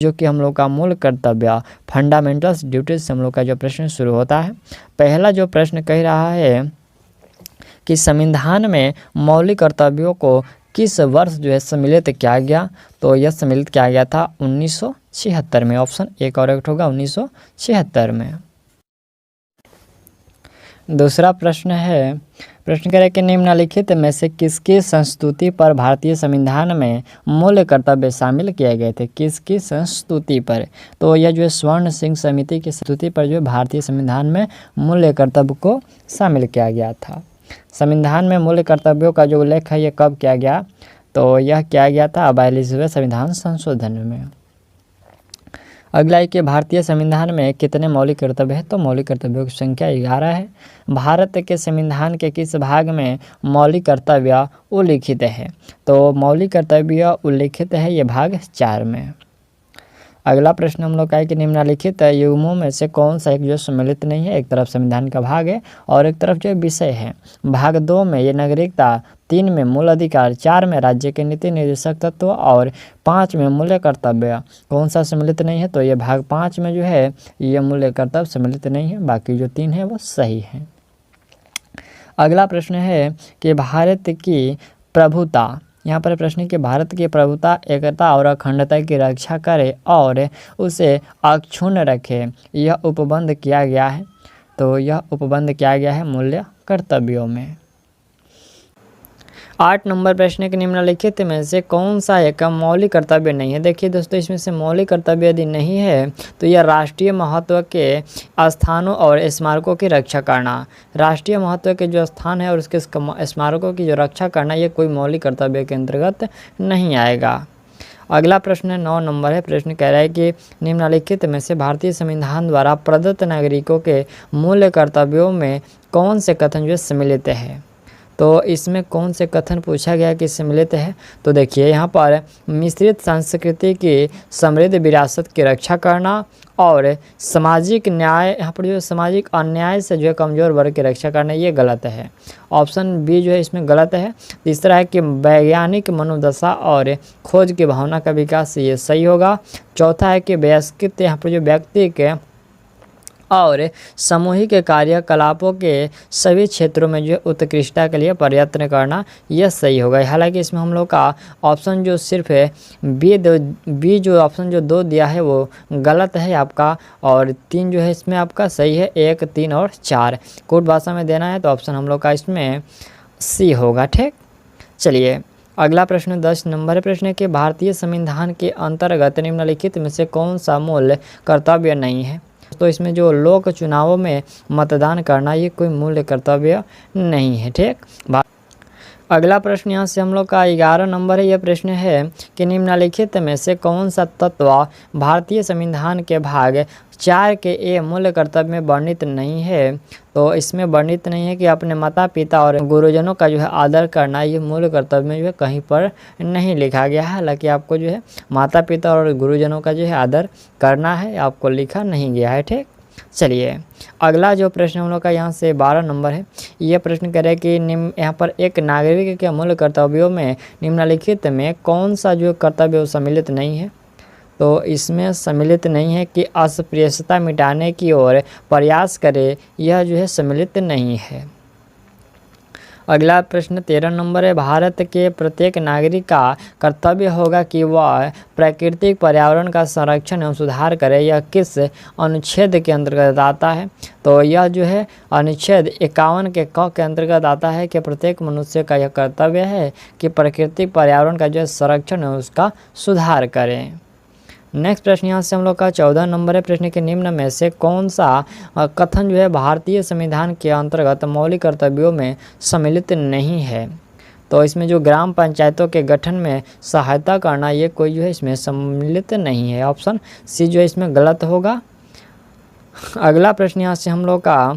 जो कि हम लोग का मूल कर्तव्य फंडामेंटल्स ड्यूटीज से हम लोग का जो प्रश्न शुरू होता है। पहला जो प्रश्न कह रहा है कि संविधान में मौलिक कर्तव्यों को किस वर्ष जो है सम्मिलित किया गया, तो यह सम्मिलित किया गया था 1976 में। ऑप्शन ए करेक्ट होगा 1976 में। दूसरा प्रश्न है, प्रश्न कह रहे कि निम्नलिखित में से किसकी संस्तुति पर भारतीय संविधान में मूल्य कर्तव्य शामिल किए गए थे। किसकी संस्तुति पर, तो यह जो है स्वर्ण सिंह समिति की संस्तुति पर जो है भारतीय संविधान में मूल्य कर्तव्य को शामिल किया गया था। संविधान में मूल्य कर्तव्यों का जो उल्लेख है ये कब किया गया, तो यह किया गया था 42वें संविधान संशोधन में। अगला है कि भारतीय संविधान में कितने मौलिक कर्तव्य हैं, तो मौलिक कर्तव्यों की संख्या 11 है। भारत के संविधान के किस भाग में मौलिक कर्तव्य उल्लिखित है, तो मौलिक कर्तव्य उल्लिखित है ये भाग 4 में। अगला प्रश्न हम लोग का है कि निम्नलिखित युग्मों में से कौन सा एक जो सम्मिलित नहीं है। एक तरफ संविधान का भाग है और एक तरफ जो विषय है। भाग 2 में ये नागरिकता, 3 में मूल अधिकार, 4 में राज्य के नीति निर्देशक तत्व और 5 में मूल्य कर्तव्य कौन सा सम्मिलित नहीं है, तो ये भाग 5 में जो है ये मूल्य कर्तव्य सम्मिलित नहीं है, बाकी जो 3 है वो सही है। अगला प्रश्न है कि भारत की प्रभुता, यहाँ पर प्रश्न है कि भारत की प्रभुता, एकता और अखंडता की रक्षा करे और उसे अक्षुण्ण रखे, यह उपबंध किया गया है, तो यह उपबंध किया गया है मूल्य कर्तव्यों में। 8 नंबर प्रश्न के निम्नलिखित में से कौन सा एक मौलिक कर्तव्य नहीं है। देखिए दोस्तों, इसमें से मौलिक कर्तव्य यदि नहीं है तो यह राष्ट्रीय महत्व के स्थानों और स्मारकों की रक्षा करना। राष्ट्रीय महत्व के जो स्थान है और उसके स्मारकों की जो रक्षा करना, ये कोई मौलिक कर्तव्य के अंतर्गत नहीं आएगा। अगला प्रश्न 9 नंबर है। प्रश्न कह रहा है कि निम्नलिखित में से भारतीय संविधान द्वारा प्रदत्त नागरिकों के मूल्य कर्तव्यों में कौन से कथन जो सम्मिलित है, तो इसमें कौन से कथन पूछा गया कि सम्मिलित है, तो देखिए यहाँ पर मिश्रित संस्कृति की समृद्ध विरासत की रक्षा करना और सामाजिक न्याय, यहाँ पर जो सामाजिक अन्याय से जो है कमज़ोर वर्ग की रक्षा करना, ये गलत है। ऑप्शन बी जो है इसमें गलत है। तीसरा है कि वैज्ञानिक मनोदशा और खोज की भावना का विकास, ये सही होगा। चौथा है कि वयस्कृत, यहाँ पर जो व्यक्ति के और सामूहिक कार्यकलापों के सभी क्षेत्रों में जो उत्कृष्टता के लिए प्रयत्न करना, यह सही होगा। हालांकि इसमें हम लोग का ऑप्शन जो सिर्फ है बी जो ऑप्शन जो 2 दिया है वो गलत है आपका, और 3 जो है इसमें आपका सही है। 1, 3 और 4 कोट भाषा में देना है, तो ऑप्शन हम लोग का इसमें सी होगा। ठीक, चलिए अगला प्रश्न 10 नंबर प्रश्न है कि भारतीय संविधान के अंतर्गत निम्नलिखित में से कौन सा मूल्य कर्तव्य नहीं है, तो इसमें जो लोक चुनावों में मतदान करना, ये कोई मूल्य कर्तव्य नहीं है। ठीक, अगला प्रश्न यहाँ से हम लोग का 11 नंबर है। यह प्रश्न है कि निम्नलिखित में से कौन सा तत्व भारतीय संविधान के भाग 4 के ए मूल्य कर्तव्य में वर्णित नहीं है, तो इसमें वर्णित नहीं है कि अपने माता पिता और गुरुजनों का जो है आदर करना, ये मूल्य कर्तव्य में जो है कहीं पर नहीं लिखा गया है। हालांकि आपको जो है माता पिता और गुरुजनों का जो है आदर करना है, आपको लिखा नहीं गया है। ठीक, चलिए अगला जो प्रश्न हम लोग का यहाँ से 12 नंबर है। यह प्रश्न कह रहे हैं कि यहाँ पर एक नागरिक के मूल्य कर्तव्यों में निम्नलिखित में कौन सा जो कर्तव्य सम्मिलित नहीं है, तो इसमें सम्मिलित नहीं है कि अस्पृश्यता मिटाने की ओर प्रयास करे, यह जो है सम्मिलित नहीं है। अगला प्रश्न 13 नंबर है। भारत के प्रत्येक नागरिक का कर्तव्य होगा कि वह प्राकृतिक पर्यावरण का संरक्षण एवं सुधार करे, यह किस अनुच्छेद के अंतर्गत आता है, तो यह जो है अनुच्छेद 51 के क के अंतर्गत आता है कि प्रत्येक मनुष्य का यह कर्तव्य है कि प्राकृतिक पर्यावरण का जो है संरक्षण है उसका सुधार करें। नेक्स्ट प्रश्न यहाँ से हम लोग का 14 नंबर है। प्रश्न के निम्न में से कौन सा कथन जो है भारतीय संविधान के अंतर्गत मौलिक कर्तव्यों में सम्मिलित नहीं है, तो इसमें जो ग्राम पंचायतों के गठन में सहायता करना, ये कोई जो है इसमें सम्मिलित नहीं है। ऑप्शन सी जो है इसमें गलत होगा। अगला प्रश्न यहाँ से हम लोग का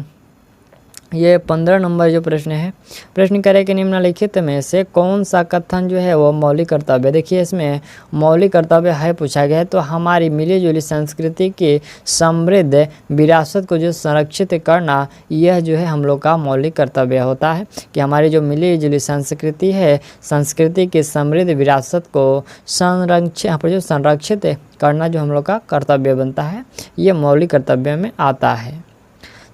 ये 15 नंबर जो प्रश्न है, प्रश्न करें कि निम्नलिखित में से कौन सा कथन जो है वो मौलिक कर्तव्य। देखिए इसमें मौलिक कर्तव्य है पूछा गया है, तो हमारी मिली जुली संस्कृति की समृद्ध विरासत को जो संरक्षित करना, यह जो है हम लोग का मौलिक कर्तव्य होता है कि हमारी जो मिली जुली संस्कृति है, संस्कृति की समृद्ध विरासत को संरक्षित करना जो हम लोग का कर्तव्य बनता है, ये मौलिक कर्तव्य में आता है।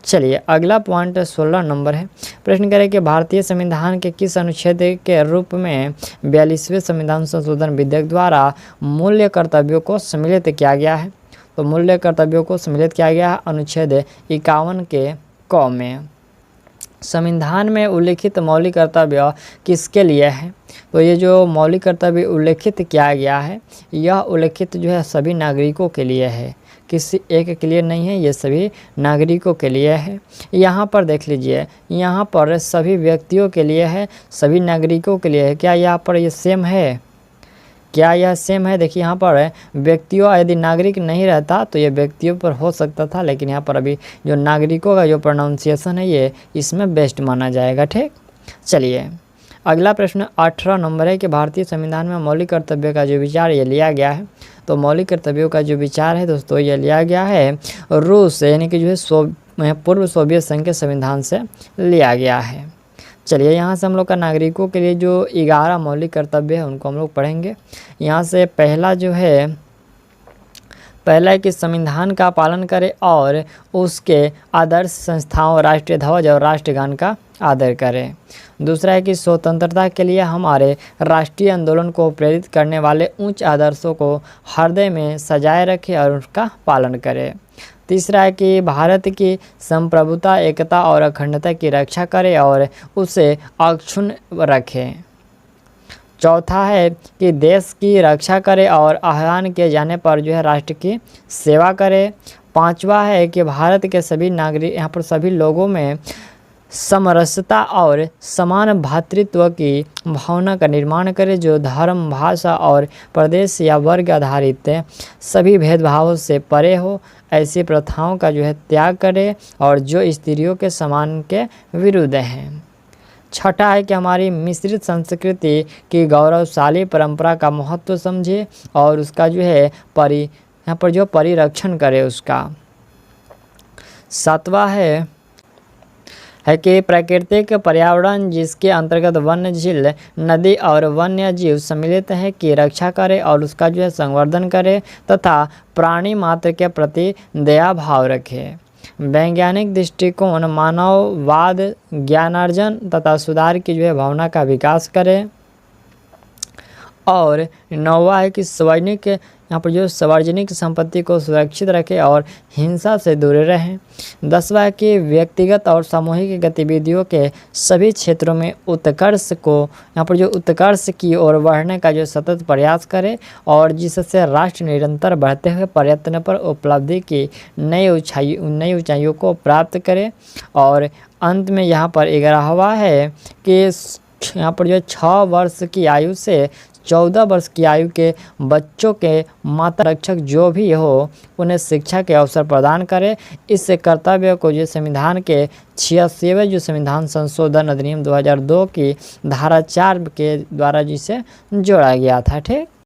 चलिए अगला पॉइंट 16 नंबर है, प्रश्न करें कि भारतीय संविधान के किस अनुच्छेद के रूप में 42वें संविधान संशोधन विधेयक द्वारा मूल्य कर्तव्यों को सम्मिलित किया गया है। तो मूल्य कर्तव्यों को सम्मिलित किया गया है अनुच्छेद 51 के क में। संविधान में उल्लिखित मौलिक कर्तव्य किसके लिए है। तो ये जो मौलिक कर्तव्य उल्लेखित किया गया है, यह उल्लेखित जो है सभी नागरिकों के लिए है, किसी एक के लिए नहीं है, ये सभी नागरिकों के लिए है। यहाँ पर देख लीजिए, यहाँ पर सभी व्यक्तियों के लिए है, सभी नागरिकों के लिए है। क्या यहाँ पर ये सेम है? क्या यह सेम है? देखिए यहाँ पर व्यक्तियों, यदि नागरिक नहीं रहता तो ये व्यक्तियों पर हो सकता था, लेकिन यहाँ पर अभी जो नागरिकों का जो प्रोनाउंसिएशन है ये इसमें बेस्ट माना जाएगा। ठीक, चलिए अगला प्रश्न 18 नंबर है कि भारतीय संविधान में मौलिक कर्तव्य का जो विचार ये लिया गया है। तो मौलिक कर्तव्यों का जो विचार है दोस्तों, ये लिया गया है रूस यानी कि जो है पूर्व सोवियत संघ के संविधान से लिया गया है। चलिए यहाँ से हम लोग का नागरिकों के लिए जो 11 मौलिक कर्तव्य है उनको हम लोग पढ़ेंगे। यहाँ से पहला है कि संविधान का पालन करें और उसके आदर्श संस्थाओं, राष्ट्रीय ध्वज और राष्ट्रगान का आदर करें। दूसरा है कि स्वतंत्रता के लिए हमारे राष्ट्रीय आंदोलन को प्रेरित करने वाले उच्च आदर्शों को हृदय में सजाए रखें और उसका पालन करें। तीसरा है कि भारत की संप्रभुता, एकता और अखंडता की रक्षा करें और उसे अक्षुण्ण रखें। चौथा है कि देश की रक्षा करे और आह्वान किए जाने पर जो है राष्ट्र की सेवा करे। पांचवा है कि भारत के सभी नागरिक, यहाँ पर सभी लोगों में समरसता और समान भातृत्व की भावना का निर्माण करे, जो धर्म, भाषा और प्रदेश या वर्ग आधारित सभी भेदभावों से परे हो। ऐसी प्रथाओं का जो है त्याग करे और जो स्त्रियों के समान के विरुद्ध हैं। छठा है कि हमारी मिश्रित संस्कृति की गौरवशाली परंपरा का महत्व समझे और उसका जो है यहाँ पर जो परिरक्षण करे उसका। सातवां है कि प्राकृतिक पर्यावरण जिसके अंतर्गत वन्य झील, नदी और वन्य जीव सम्मिलित है की रक्षा करे और उसका जो है संवर्धन करे तथा प्राणी मात्र के प्रति दया भाव रखे। वैज्ञानिक दृष्टिकोण, मानववाद, ज्ञानार्जन तथा सुधार की जो है भावना का विकास करे। और नौवां है कि यहाँ पर जो सार्वजनिक संपत्ति को सुरक्षित रखें और हिंसा से दूर रहें। 10वां है कि व्यक्तिगत और सामूहिक गतिविधियों के सभी क्षेत्रों में उत्कर्ष को, यहाँ पर जो उत्कर्ष की ओर बढ़ने का जो सतत प्रयास करे और जिससे राष्ट्र निरंतर बढ़ते हुए प्रयत्न पर उपलब्धि की नई ऊंचाइयों को प्राप्त करे। और अंत में यहाँ पर 11वां है कि यहाँ पर जो 6 वर्ष की आयु से 14 वर्ष की आयु के बच्चों के माता रक्षक जो भी हो उन्हें शिक्षा के अवसर प्रदान करे। इस कर्तव्य को जो संविधान के 86वें जो संविधान संशोधन अधिनियम 2002 की धारा 4 के द्वारा जिसे जोड़ा गया था। ठीक।